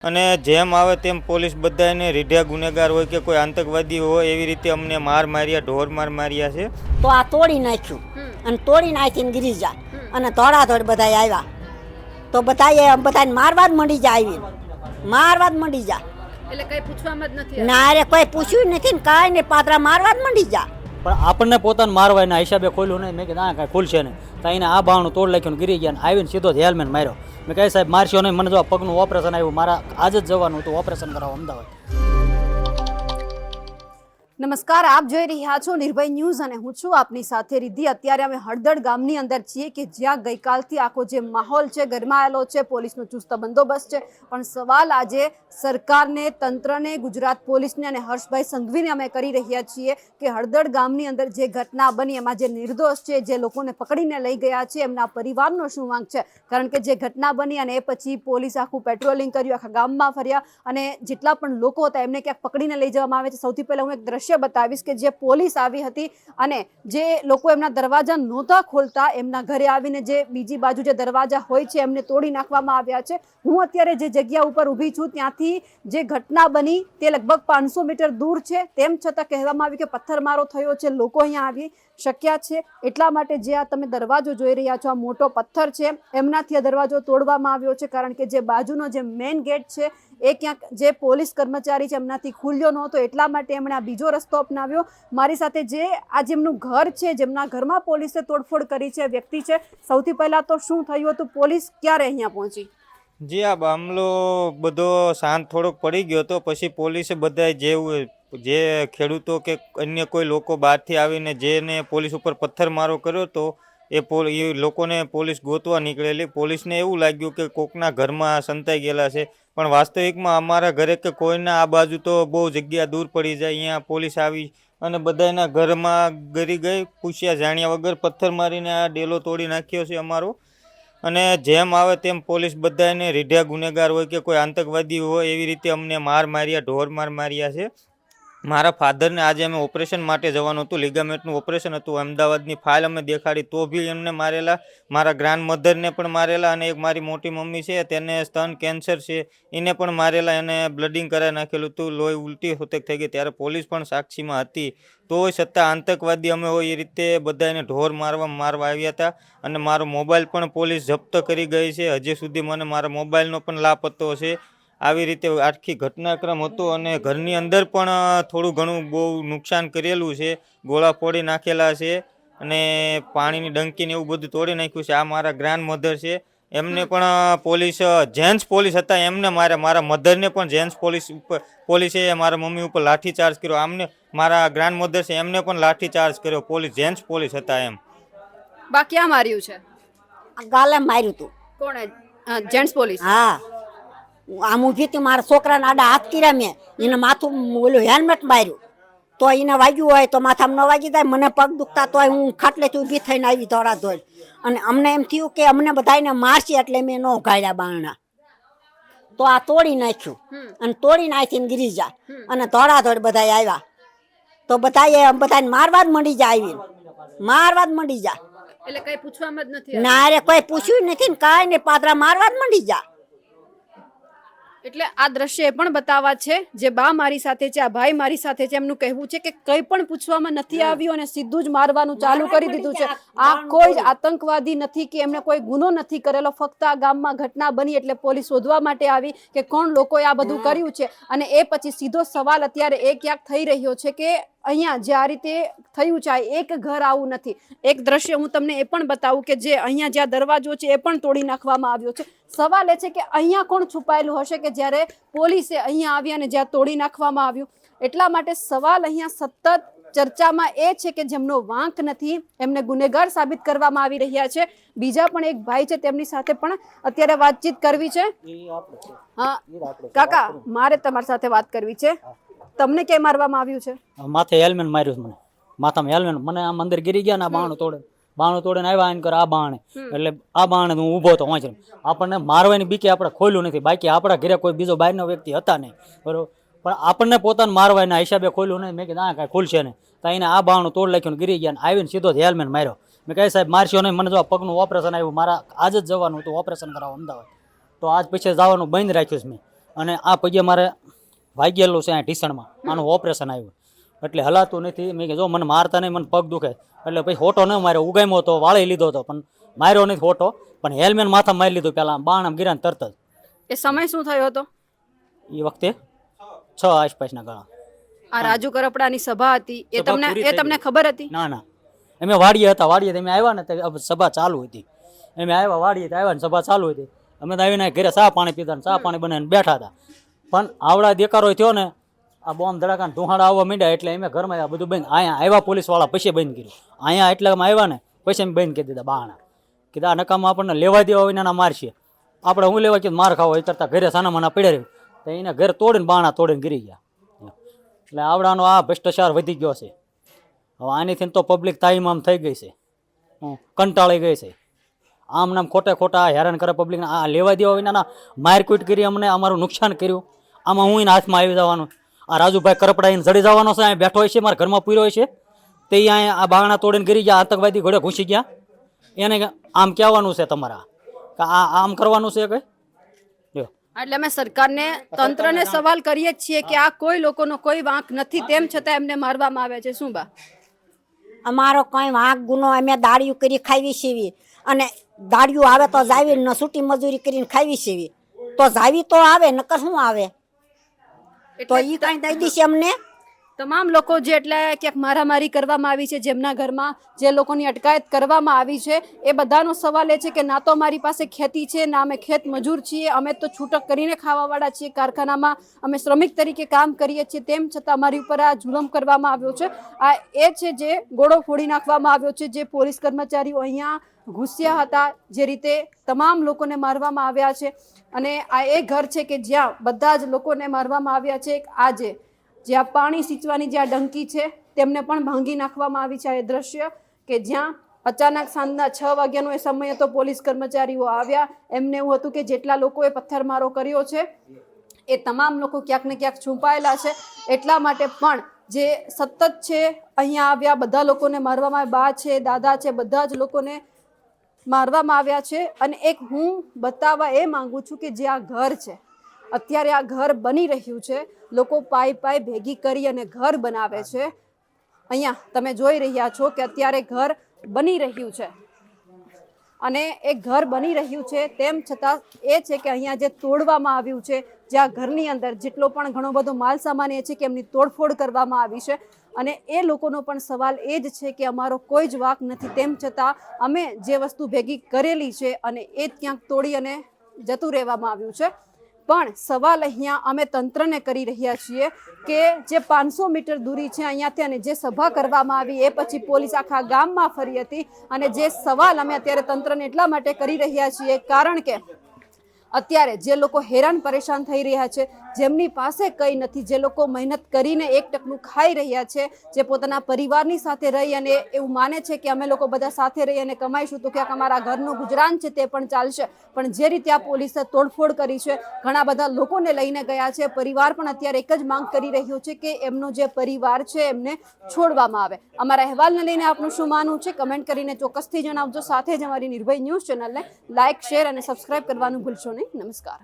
અને જેમ આવે તેમ પોલીસ બધાને રીઢા ગુનેગાર હોય કે કોઈ આતંકવાદી હોય એવી રીતે અમને માર્યા, ઢોર માર્યા છે. તો આ તોડી નાખ્યું અને તોડી નાખીને ગિરિજા અને ધોળાધોળ બધા આવ્યા તો બધાને મારવા જ મંડી જાય, મારવા જ મંડી જા. એટલે કઈ પૂછવામાં જ નથી ના રે કોઈ પૂછ્યું નથી ને કાંઈ ને પાત્રા મારવા જ મંડી જા. પણ આપણને પોતાને મારવા એના હિસાબે ખોલ્યું નહીં. મેં કીધું ના કાંઈ ખુલશે નહીં. તો એને આ બાણું તોડ લખ્યું ગીરી ગયા ને આવીને સીધો જ હેલ્મેટ માર્યો. મેં કહે સાહેબ મારશો નહીં, મને જો પગનું ઓપરેશન આવ્યું, મારા આજ જ જવાનું હતું ઓપરેશન કરાવવા અમદાવાદ. નમસ્કાર, આપ જોઈ રહ્યા છો નિર્ભય ન્યૂઝ અને હું છું આપની સાથે રિદ્ધિ. અત્યારે અમે હળદળ ગામની અંદર છીએ કે જ્યાં ગઈકાલથી આખો જે માહોલ છે ગરમાયેલો છે, પોલીસનો ચુસ્ત બંદોબસ્ત છે. પણ સવાલ આજે સરકારને, તંત્રને, ગુજરાત પોલીસને અને હર્ષભાઈ સંઘવીને અમે કરી રહ્યા છીએ કે હળદળ ગામની અંદર જે ઘટના બની એમાં જે નિર્દોષ છે, જે લોકોને પકડીને લઈ ગયા છે, એમના પરિવારનો શું માંગ છે? કારણ કે જે ઘટના બની અને એ પછી પોલીસ આખું પેટ્રોલિંગ કર્યું, આખા ગામમાં ફર્યા અને જેટલા પણ લોકો હતા એમને ક્યાંક પકડીને લઈ જવામાં આવે છે. સૌથી પહેલા હું એક દ્રશ્ય બતાવીશ કે જે પોલીસ આવી હતી અને જે લોકો એમના દરવાજા નહોતા ખોલતા, એમના ઘરે આવીને જે બીજી બાજુ જે દરવાજા હોય છે એમને તોડી નાખવામાં આવ્યા છે. હું અત્યારે જે જગ્યા ઉપર ઊભી છું ત્યાંથી જે ઘટના બની તે લગભગ 500 મીટર દૂર છે. તેમ છતાં કહેવામાં આવ્યું કે પથ્થરમારો થયો છે, લોકો અહીંયા આવી શક્યા છે. એટલા માટે જે આ તમે દરવાજો જોઈ રહ્યા છો, આ મોટો પથ્થર છે, એમનાથી આ દરવાજો તોડવામાં આવ્યો છે. કારણ કે જે બાજુનો જે મેઇન ગેટ છે એ ક્યાંક જે પોલીસ કર્મચારી છે એમનાથી ખુલ્યો નહોતો, એટલા માટે એમણે આ બીજો રસ્તો અપનાવ્યો. મારી સાથે જે આ જેમનું ઘર છે, જેમના ઘરમાં પોલીસે તોડફોડ કરી છે, વ્યક્તિ છે. સૌથી પહેલા તો શું થયું હતું? પોલીસ ક્યારે અહીંયા પહોંચી? જે આ મામલો બધો શાંત થોડોક પડી ગયો હતો. પછી પોલીસે બધા જે ખેડૂતો કે અન્ય કોઈ લોકો બહારથી આવીને જેને પોલીસ ઉપર પથ્થરમારો કર્યો હતો એ લોકોને પોલીસ ગોતવા નીકળેલી. પોલીસને એવું લાગ્યું કે કોકના ઘરમાં સંતાઈ ગયેલા છે, પણ વાસ્તવિકમાં અમારા ઘરે કે કોઈના આ બાજુ તો બહુ જગ્યા દૂર પડી જાય. અહીંયા પોલીસ આવી અને બધાના ઘરમાં ગરી ગઈ, પૂછ્યા જાણ્યા વગર પથ્થર મારીને આ ડેલો તોડી નાખ્યો છે અમારો. અને જેમ આવે તેમ પોલીસ બધાને રીઢા ગુનેગાર હોય કે કોઈ આતંકવાદી હોય એવી રીતે અમને માર્યા, ઢોર માર્યા છે. મારા ફાધરને આજે અમે ઓપરેશન માટે જવાનું હતું, લિગામેન્ટનું ઓપરેશન હતું. અમદાવાદની ફાઇલ અમે દેખાડી તો બી એમને મારેલા. મારા ગ્રાન્ડ મધરને પણ મારેલા અને એક મારી મોટી મમ્મી છે તેને સ્તન કેન્સર છે, એને પણ મારેલા. એને બ્લડિંગ કરાવી નાખેલું હતું, લોહી ઉલટી હોતે થઈ ગઈ. ત્યારે પોલીસ પણ સાક્ષીમાં હતી. તોય છતાં આતંકવાદી અમે હોય એ રીતે બધાને ઢોર મારવા આવ્યા હતા. અને મારો મોબાઈલ પણ પોલીસ જપ્ત કરી ગઈ છે. હજી સુધી મને મારા મોબાઈલનો પણ લાપતો છે. આવી રીતે આખી ઘટનાક્રમ હતો. અને ઘરની અંદર પણ થોડું ઘણું બહુ નુકસાન કરેલું છે, ગોળા ફોડી નાખેલા છે અને પાણીની ડંકીને એવું બધું તોડી નાખ્યું છે. આ મારા ગ્રાન્ડ મધર છે, એમને પણ પોલીસ, જેન્ટ્સ પોલીસ હતા એમને માર્યા. મારા મધરને પણ જેન્ટ્સ પોલીસે મારા મમ્મી ઉપર લાઠીચાર્જ કર્યો. આમને મારા ગ્રાન્ડ મધર છે એમને પણ લાઠીચાર્જ કર્યો. પોલીસ, જેન્ટ્સ પોલીસ હતા એમ. બા ક્યાં માર્યું છે? ગાલે માર્યું તું. કોણે? Gents police? હા, આમ ઊભી હતી, મારા છોકરાને આડા હાથ કર્યા મેં, એને માથું ઓલું હેલ્મેટ માર્યું તો એને વાગ્યું હોય તો માથામાં ન વાગી જાય. મને પગ દુખતા તો હું ખાટલેથી ઊભી થઈને આવી ધોળાધોળ. અને અમને એમ થયું કે અમને બધાને મારશે એટલે મેં ન ગાળ્યા બારણા. તો આ તોડી નાખ્યું અને તોડી નાખીને ગિરિજા અને ધોળાધોળ બધા આવ્યા તો બધાને મારવા જ મંડી જા, આવીને મારવા જ મંડી જા. એટલે કઈ પૂછવામાં જ નથી? ના રે કોઈ પૂછ્યું નથી ને કાંઈ ને પાત્રા મારવા જ મંડી જા. એટલે આ દ્રશ્ય એ પણ બતાવવા છે, જે બા મારી સાથે છે, આ ભાઈ મારી સાથે છે, એમનું કહેવું છે કે કંઈ પણ પૂછવામાં નથી આવ્યું અને સીધું જ મારવાનું ચાલુ કરી દીધું છે. આ કોઈ જ આતંકવાદી નથી કે એમને કોઈ ગુનો નથી કરેલો. ફક્ત આ ગામમાં ઘટના બની એટલે પોલીસ શોધવા માટે આવી કે કોણ લોકોએ આ બધું કર્યું છે. અને એ પછી સીધો સવાલ અત્યારે એ ક્યાંક થઈ રહ્યો છે કે અહીંયા જે આ રીતે થયું છે, એક ઘર આવું નથી. એક દ્રશ્ય હું તમને એ પણ બતાવું કે જે અહીંયા જ્યાં દરવાજો છે એ પણ તોડી નાખવામાં આવ્યો છે. સવાલ એ છે કે અહીંયા કોણ છુપાયેલું હશે કે જ્યારે પોલીસે અહીંયા આવી અને જ્યાં તોડી નાખવામાં આવ્યું. એટલા માટે સવાલ અહીંયા સતત ચર્ચામાં એ છે કે જેમનો વાંક નથી એમને ગુનેગાર સાબિત કરવામાં આવી રહ્યા છે. બીજા પણ એક ભાઈ છે, તેમની સાથે પણ અત્યારે વાતચીત કરવી છે. હા કાકા, મારે તમારી સાથે વાત કરવી છે. તમને ક્યાં મારવામાં આવ્યું છે? માથે હેલ્મેટ માર્યું છે મને, માથામાં હેલ્મેટ. મને આમ અંદર ગીરી ગયા ને બાણું તોડીને આવ્યા એને કરે આ બાણે. એટલે આ બાણે હું ઊભો હતો વાંચે. આપણને મારવાની બીકે આપણે ખોલ્યું નથી, બાકી આપણા ઘરે કોઈ બીજો બહારનો વ્યક્તિ હતા નહીં, બરોબર. પણ આપણને પોતાને મારવા એના હિસાબે ખોલ્યું નહીં. મેં કીધું આ કાંઈ ખુલશે નહીં. તો એને આ બાણું તોડ લખ્યું ગીરી ગયા ને આવીને સીધો જ હેલ્મેટ માર્યો. મેં કહે સાહેબ મારશો નહીં, મને જો પગનું ઓપરેશન આવ્યું, મારા આજ જ જવાનું હતું ઓપરેશન કરાવવા અમદાવાદ. તો આજ પછી જવાનું બંધ રાખ્યું છે મેં. અને આ પગે મારે વાગેલું છે આ ઢીસણમાં, આનું ઓપરેશન આવ્યું એટલે હલાતું નથી. મેં કીધું જો મને મારતા નહીં, મને પગ દુખે એટલે પછી હોટો ન માર્યો, ઉગામ્યો તો વાળી લીધો હતો પણ માર્યો નથી હોટો, પણ હેલ્મેટ માથા મારી લીધું પહેલાં બાણ ગિરાન તરત જ. એ સમય શું થયો હતો? એ વખતે 6 આસપાસના ગાળા. આ રાજુ કરપડાની સભા હતી એ સભા પૂરી થઈ તમને ગઈ. ખબર હતી? ના ના, અમે વાડીએ હતા, વાડીએ અમે આવ્યા ને તો સભા ચાલુ હતી. અમે આવ્યા વાડીએ આવ્યા ને સભા ચાલુ હતી. અમે તો આવીને ઘરે ચા પાણી પીતા ને ચા પાણી બનાવીને બેઠા હતા. પણ આવડા દેકારો થયો ને, આ બોમ્બ ધડાકા ધુહાડા આવવા માંડ્યા એટલે અમે ઘરમાં બધું બંધ. અહીંયા આવ્યા પોલીસવાળા પછી બંધ કર્યું. અહીંયા એટલામાં આવ્યા ને પછી અમે બંધ કરી દીધા બહાના. કીધા નકામાં આપણને લેવા દેવા હોય એના મારશે, આપણે હું લેવા કીધું માર ખાવા એ કરતા ઘરે સાના માના પડ્યા રહ્યું તો એને ઘર તોડીને બાણા તોડીને ગીરી ગયા. એટલે આવડાનો આ ભ્રષ્ટાચાર વધી ગયો છે. હવે આનીથી તો પબ્લિક તાઈમામ થઈ ગઈ છે, કંટાળી ગઈ છે. આમ નામ ખોટા ખોટા હેરાન કરે પબ્લિકને. આ લેવા દેવા વિનાના મારકૂટ કરી, અમને અમારું નુકસાન કર્યું. આમાં હું એના હાથમાં આવી જવાનું. આ રાજુભાઈ કરપડા એને જડી જવાનો છે, અહીંયા બેઠો હોય છે, મારા ઘરમાં પૂર્યો હોય છે, તે અહીંયા આ બાગણા તોડીને ગીરી ગયા, આતંકવાદી ઘોડે ઘૂસી ગયા. એને આમ કહેવાનું છે તમારા કે આ આમ કરવાનું છે કઈ? એટલે અમે સરકારને તંત્રને સવાલ કરીએ જ છીએ કે આ કોઈ લોકોનો કોઈ વાંક નથી, તેમ છતાં એમને મારવામાં આવે છે. શું બા? અમારો કઈ વાંક ગુનો, અમે દાડિયું કરી ખાવી સેવી, અને દાડિયું આવે તો જાવી ન છૂટી મજૂરી કરીને ખાવી સેવી, તો જાવી તો આવે નકર શું આવે? તો ઈ કઈ દઈ દીશે અમને? તમામ લોકો જે એટલે ક્યાંક મારામારી કરવામાં આવી છે, જેમના ઘરમાં જે લોકોની અટકાયત કરવામાં આવી છે, એ બધાનો સવાલ એ છે કે ના તો અમારી પાસે ખેતી છે, ના અમે ખેત મજૂર છીએ, અમે તો છૂટક કરીને ખાવાવાળા છીએ, કારખાનામાં અમે શ્રમિક તરીકે કામ કરીએ છીએ, તેમ છતાં અમારી ઉપર આ જુલમ કરવામાં આવ્યો છે. આ એ છે જે ગોળો ફોડી નાખવામાં આવ્યો છે, જે પોલીસ કર્મચારીઓ અહીંયા ઘૂસ્યા હતા, જે રીતે તમામ લોકોને મારવામાં આવ્યા છે. અને આ એ ઘર છે કે જ્યાં બધા જ લોકોને મારવામાં આવ્યા છે. આજે જ્યાં પાણી સિંચવાની જ્યાં ડંકી છે તેમને પણ ભાંગી નાખવામાં આવી છે. આ એ દ્રશ્ય કે જ્યાં અચાનક સાંજના 6 વાગ્યાનો એ સમય હતો, પોલીસ કર્મચારીઓ આવ્યા, એમને એવું હતું કે જેટલા લોકોએ પથ્થરમારો કર્યો છે એ તમામ લોકો ક્યાંક ને ક્યાંક છુપાયેલા છે, એટલા માટે પણ જે સતત છે અહીંયા આવ્યા, બધા લોકોને મારવામાં આવ્યા, બા છે, દાદા છે, બધા જ લોકોને મારવામાં આવ્યા છે. અને એક હું બતાવવા એ માંગુ છું કે જે આ ઘર છે, અત્યારે આ ઘર બની રહ્યું છે, લોકો પાઈ ભેગી કરી અને ઘર બનાવે છે. અહીંયા તમે જોઈ રહ્યા છો કે અત્યારે ઘર બની રહ્યું છે, અને એ ઘર બની રહ્યું છે, તેમ છતાં એ છે કે અહીંયા જે તોડવામાં આવ્યું છે, જે આ ઘરની અંદર જેટલો પણ ઘણો બધો માલ સામાન એ છે કે એમની તોડફોડ કરવામાં આવી છે. અને એ લોકોનો પણ સવાલ એ જ છે કે અમારો કોઈ જ વાંક નથી, તેમ છતાં અમે જે વસ્તુ ભેગી કરેલી છે અને એ ક્યાંક તોડી અને જતું રહેવામાં આવ્યું છે. પણ સવાલ અહીંયા અમે તંત્રને કરી રહ્યા છીએ કે જે 500 મીટર દૂરી છે અહીંયાથી, અને જે સભા કરવામાં આવી એ પછી પોલીસ આખા ગામમાં ફરી હતી, અને જે સવાલ અમે અત્યારે તંત્રને એટલા માટે કરી રહ્યા છીએ કારણ કે અત્યારે જે લોકો હેરાન પરેશાન થઈ રહ્યા છે, જેમની પાસે કંઈ નથી, જે લોકો મહેનત કરીને એક ટકનું ખાઈ રહ્યા છે, જે પોતાના પરિવારની સાથે રહી અને એવું માને છે કે અમે લોકો બધા સાથે રહી અને કમાઈશું તો ક્યાંક અમારા ઘરનું ગુજરાન છે તે પણ ચાલશે, પણ જે રીતે આ પોલીસે તોડફોડ કરી છે, ઘણા બધા લોકોને લઈને ગયા છે, પરિવાર પણ અત્યારે એક જ માંગ કરી રહ્યો છે કે એમનો જે પરિવાર છે એમને છોડવામાં આવે. અમારા અહેવાલને લઈને આપનું શું માનવું છે કમેન્ટ કરીને ચોક્કસથી જણાવજો. સાથે જ અમારી નિર્ભય ન્યૂઝ ચેનલને લાઇક, શેર અને સબસ્ક્રાઇબ કરવાનું ભૂલશો નહીં. નમસ્કાર.